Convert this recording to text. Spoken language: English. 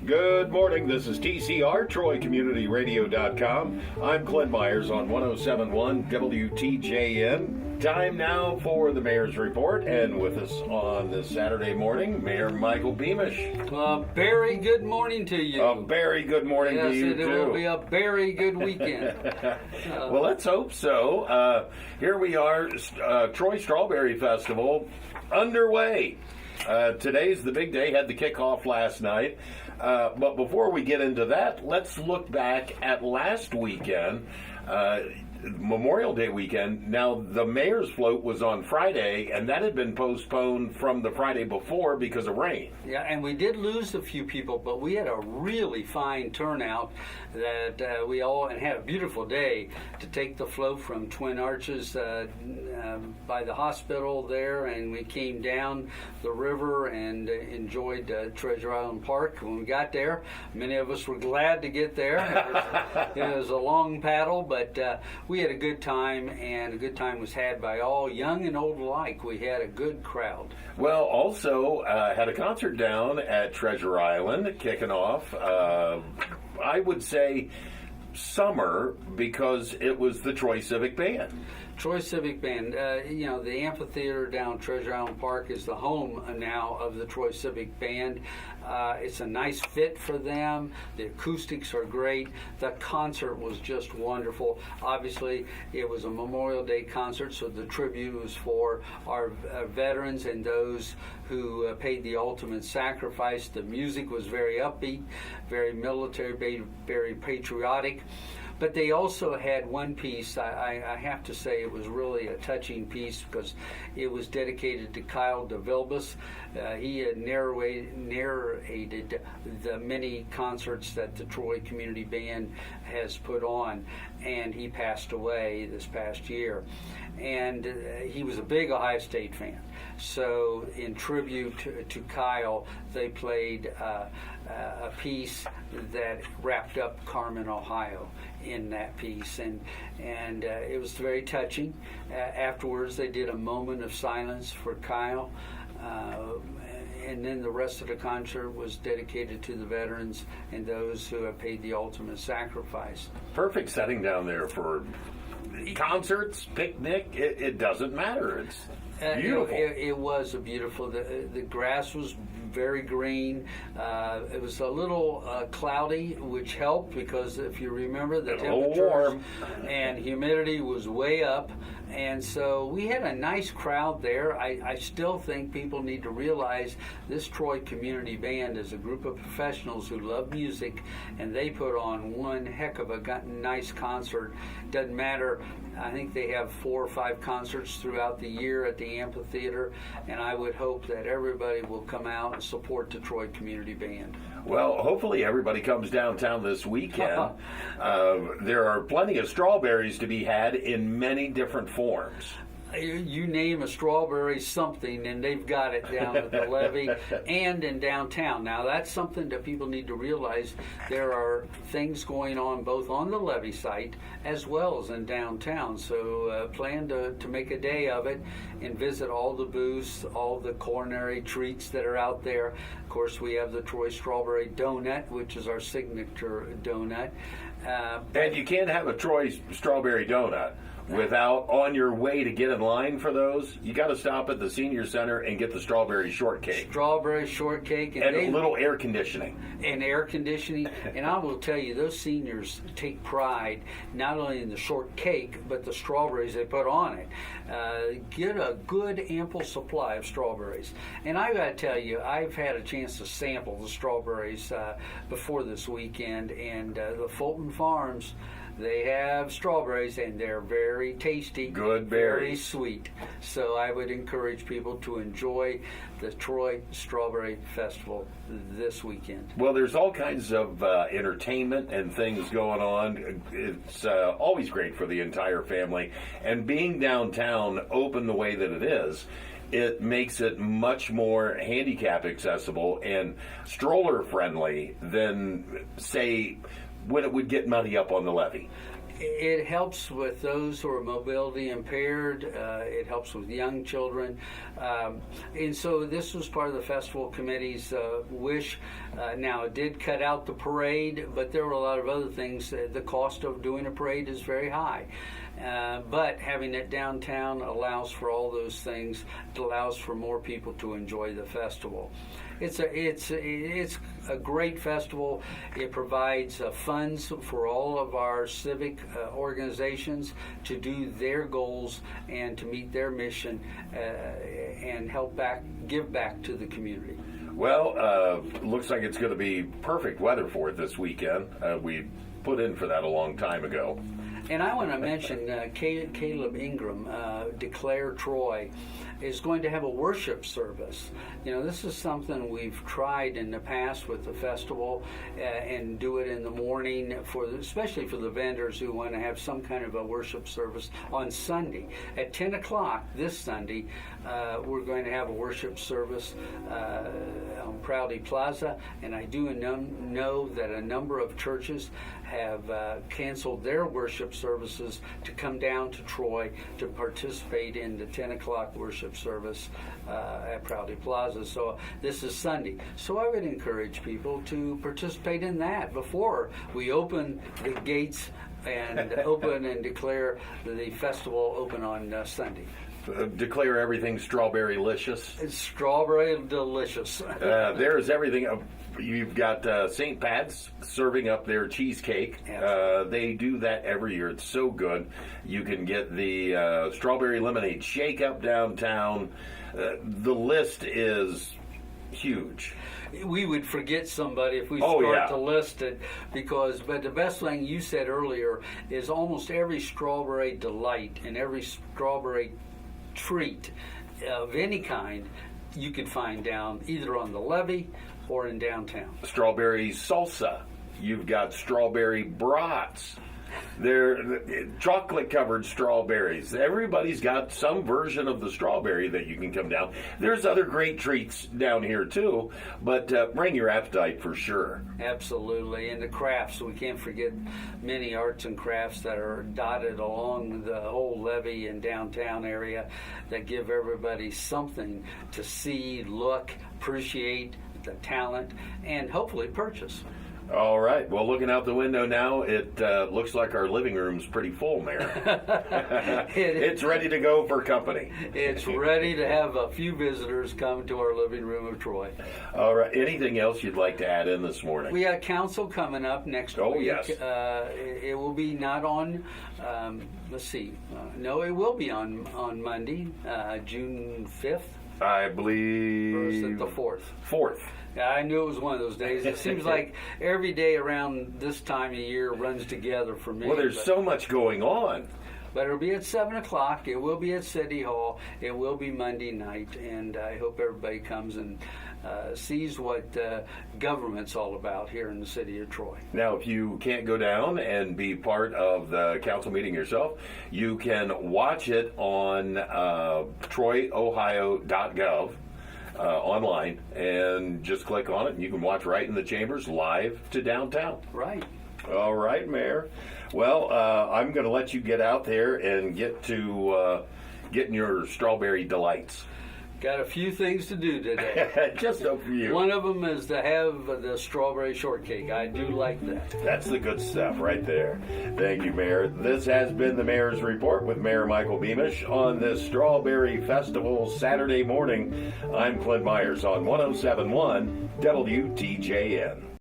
Good morning. This is TCR, TroyCommunityRadio.com. I'm Clint Myers on 107.1 WTJN. Time now for the Mayor's Report, and with us on this Saturday morning, Mayor Michael Beamish. Very good morning to you. A very good morning to you, too. Yes, it will be a very good weekend. Well, let's hope so. Here we are, Troy Strawberry Festival underway. Today's the big day, had the kickoff last night. But before we get into that, let's look back at last weekend, Memorial Day weekend. Now, the mayor's float was on Friday, and that had been postponed from the Friday before because of rain. Yeah, and we did lose a few people, but we had a really fine turnout that we all had a beautiful day to take the float from Twin Arches by the hospital there, and we came down the river and enjoyed Treasure Island Park. When we got there, many of us were glad to get there. It was a long paddle, but we had a good time, and a good time was had by all, young and old alike. We had a good crowd. Well, also had a concert down at Treasure Island, kicking off, I would say, summer, because it was the Troy Civic Band. Troy Civic Band, the amphitheater down Treasure Island Park is the home now of the Troy Civic Band. It's a nice fit for them. The acoustics are great. The concert was just wonderful. Obviously, it was a Memorial Day concert, so the tribute was for our veterans and those who paid the ultimate sacrifice. The music was very upbeat, very military, very patriotic. But they also had one piece, I have to say it was really a touching piece because it was dedicated to Kyle DeVilbus. He had narrated the many concerts that the Troy Community Band has put on, and he passed away this past year. And he was a big Ohio State fan. So in tribute to Kyle, they played a piece that wrapped up Carmen, Ohio in that piece, and it was very touching. Afterwards, they did a moment of silence for Kyle, and then the rest of the concert was dedicated to the veterans and those who have paid the ultimate sacrifice. Perfect setting down there for concerts, picnic. It doesn't matter. It's beautiful. It was a beautiful. The grass was very green. It was a little cloudy, which helped because if you remember, the temperature and humidity was way up. And so we had a nice crowd there. I still think people need to realize this Troy Community Band is a group of professionals who love music, and they put on one heck of a nice concert. Doesn't matter. I think they have 4 or 5 concerts throughout the year at the amphitheater, and I would hope that everybody will come out and support the Troy Community Band. Well, hopefully everybody comes downtown this weekend. There are plenty of strawberries to be had in many different forms. You name a strawberry something, and they've got it down at the levee and in downtown. Now, that's something that people need to realize. There are things going on both on the levee site as well as in downtown. So plan to make a day of it and visit all the booths, all the culinary treats that are out there. Of course, we have the Troy Strawberry Donut, which is our signature donut. And you can't have a Troy Strawberry Donut without, on your way to get in line for those, you got to stop at the senior center and get the strawberry shortcake. Strawberry shortcake. And a little air conditioning. And air conditioning. And I will tell you, those seniors take pride not only in the shortcake, but the strawberries they put on it. Get a good, ample supply of strawberries. And I got to tell you, I've had a chance to sample the strawberries before this weekend, and the Fulton Farms, they have strawberries, and they're very tasty. Good very berries. Sweet. So I would encourage people to enjoy the Troy Strawberry Festival this weekend. Well, there's all kinds of entertainment and things going on. It's always great for the entire family. And being downtown open the way that it is, it makes it much more handicap accessible and stroller friendly than, say, when it would get muddy up on the levee. It helps with those who are mobility impaired. It helps with young children. And so this was part of the festival committee's wish. Now, it did cut out the parade, but there were a lot of other things. The cost of doing a parade is very high. But having it downtown allows for all those things. It allows for more people to enjoy the festival. It's a great festival. It provides funds for all of our civic organizations to do their goals and to meet their mission and give back to the community. Well, looks like it's going to be perfect weather for it this weekend. We put in for that a long time ago. And I want to mention Caleb Ingram, Declare Troy, is going to have a worship service. You know, this is something we've tried in the past with the festival and do it in the morning, especially for the vendors who want to have some kind of a worship service on Sunday. At 10 o'clock this Sunday, we're going to have a worship service on Prouty Plaza, and I do know that a number of churches have canceled their worship services to come down to Troy to participate in the 10 o'clock worship service at Prouty Plaza. So this is Sunday. So I would encourage people to participate in that before we open the gates and open and declare the festival open on Sunday. Declare everything strawberry-licious. It's strawberry delicious. There is everything. You've got St. Pat's serving up their cheesecake. They do that every year. It's so good. You can get the strawberry lemonade shake up downtown. The list is huge. We would forget somebody if we start to list it, but the best thing you said earlier is almost every strawberry delight and every strawberry treat of any kind you can find down either on the levee or in downtown. Strawberry salsa. You've got strawberry brats. They're chocolate-covered strawberries. Everybody's got some version of the strawberry that you can come down. There's other great treats down here, too, but bring your appetite for sure. Absolutely. And the crafts. We can't forget many arts and crafts that are dotted along the whole levee and downtown area that give everybody something to see, look, appreciate the talent, and hopefully purchase. All right. Well, looking out the window now, it looks like our living room's pretty full, Mayor. It's ready to go for company. It's ready to have a few visitors come to our living room of Troy. All right. Anything else you'd like to add in this morning? We got council coming up next week. Oh, yes. It will be not on, let's see. No, it will be on Monday, June 5th. I believe. Or is it the 4th? 4th. Yeah, I knew it was one of those days. It seems like every day around this time of year runs together for me. Well, there's so much going on. But it'll be at 7 o'clock. It will be at City Hall. It will be Monday night. And I hope everybody comes and sees what government's all about here in the city of Troy. Now, if you can't go down and be part of the council meeting yourself, you can watch it on troyohio.gov. Online, and just click on it, and you can watch right in the chambers live to downtown. Right. All right, Mayor. Well, I'm going to let you get out there and get to getting your strawberry delights. Got a few things to do today. Just a few. One of them is to have the strawberry shortcake. I do like that. That's the good stuff right there. Thank you, Mayor. This has been the Mayor's Report with Mayor Michael Beamish on this Strawberry Festival Saturday morning. I'm Clint Myers on 107.1 WTJN.